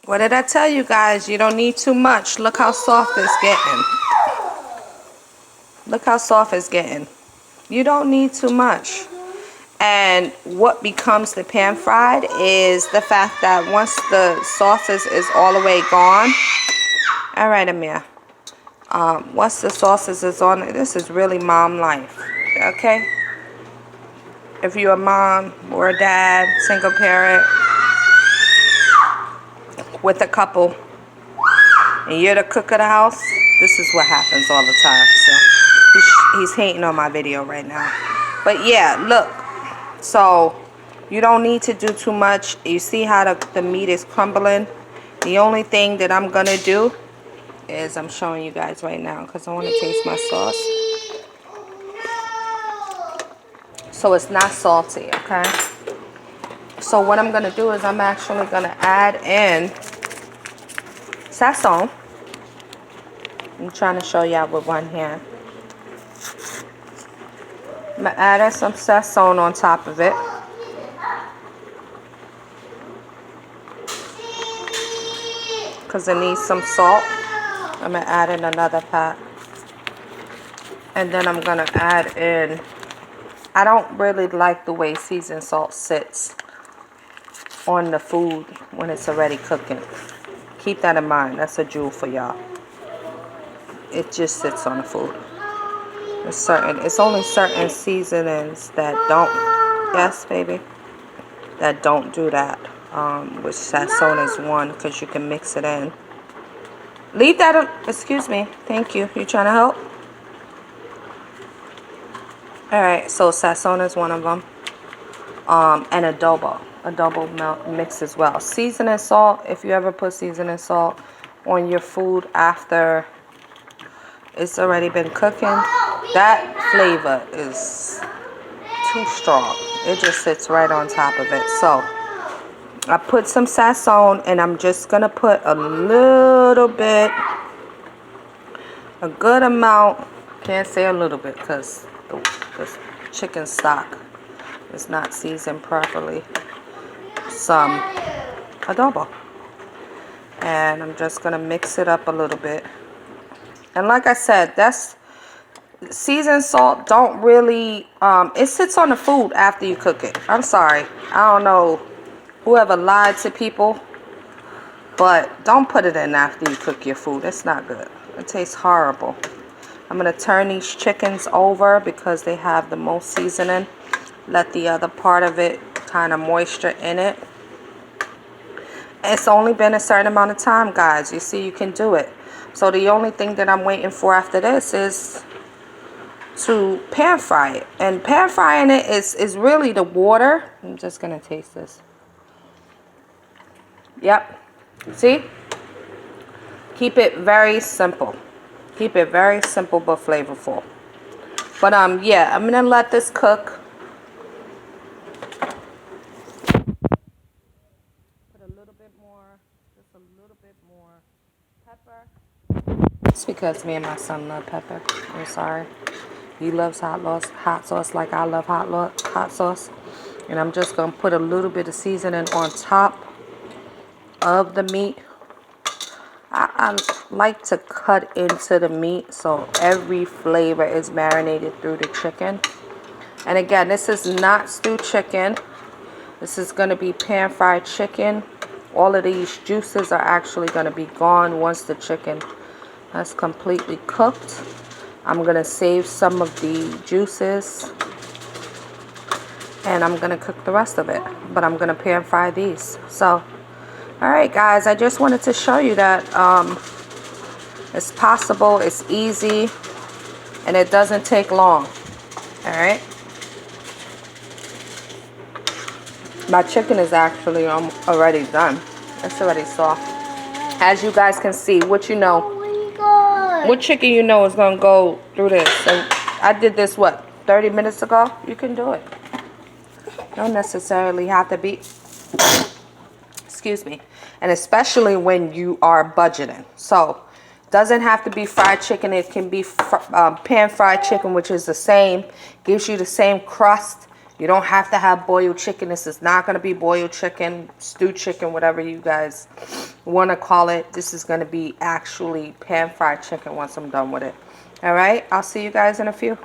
What did I tell you guys? You don't need too much. Look how soft it's getting. Look how soft it's getting. You don't need too much. And what becomes the pan fried is the fact that once the sauces is all the way gone. All right, Amir. Once the sauces is on, this is really mom life. Okay? If you're a mom or a dad, single parent, with a couple, and you're the cook of the house, this is what happens all the time. So he's hating on my video right now. But yeah, look. So you don't need to do too much. You see how the meat is crumbling? The only thing that I'm going to do is I'm showing you guys right now because I want to taste my sauce. So it's not salty, okay? So what I'm going to do is I'm actually going to add in Sazón. I'm trying to show y'all with one hand. I'm going to add in some Sazón on top of it. Because it needs some salt. I'm going to add in another pat. And then I'm going to add in, I don't really like the way seasoned salt sits on the food when it's already cooking. Keep that in mind. That's a jewel for y'all. It just sits on the food. It's only certain seasonings that don't, yes baby, that don't do that. Which Sazón is one because you can mix it in. Leave that, excuse me, thank you. You trying to help? Alright, so Sazón is one of them. And adobo mix as well. Seasoning salt, if you ever put seasoning salt on your food after it's already been cooking, that flavor is too strong. It just sits right on top of it. So I put some Sazón and I'm just gonna put a little bit, a good amount, can't say a little bit because the chicken stock is not seasoned properly, some adobo. And I'm just gonna mix it up a little bit. And like I said, that's seasoned salt don't really, it sits on the food after you cook it. I'm sorry, I don't know whoever lied to people, but don't put it in after you cook your food. It's not good. It tastes horrible. I'm going to turn these chickens over because they have the most seasoning. Let the other part of it kind of moisture in it. It's only been a certain amount of time, guys. You see, you can do it. So the only thing that I'm waiting for after this is to pan fry it. And pan frying it is really the water. I'm just going to taste this. Yep. See? Keep it very simple. Keep it very simple but flavorful. But yeah, I'm going to let this cook. Put a little bit more, just a little bit more pepper. It's because me and my son love pepper. I'm sorry. He loves hot sauce like I love hot sauce. And I'm just going to put a little bit of seasoning on top of the meat. I like to cut into the meat so every flavor is marinated through the chicken. And again, this is not stewed chicken. This is going to be pan fried chicken. All of these juices are actually going to be gone once the chicken has completely cooked. I'm going to save some of the juices and I'm going to cook the rest of it. But I'm going to pan fry these. So, alright guys, I just wanted to show you that it's possible, it's easy, and it doesn't take long. Alright. My chicken is actually already done. It's already soft. As you guys can see, what you know. What chicken you know is going to go through this. So I did this, what, 30 minutes ago? You can do it. Don't necessarily have to be, excuse me. And especially when you are budgeting. So, doesn't have to be fried chicken. It can be pan fried chicken, which is the same. Gives you the same crust You don't have to have boiled chicken. This is not going to be boiled chicken, stewed chicken, whatever you guys want to call it. This is going to be actually pan-fried chicken once I'm done with it. All right, I'll see you guys in a few.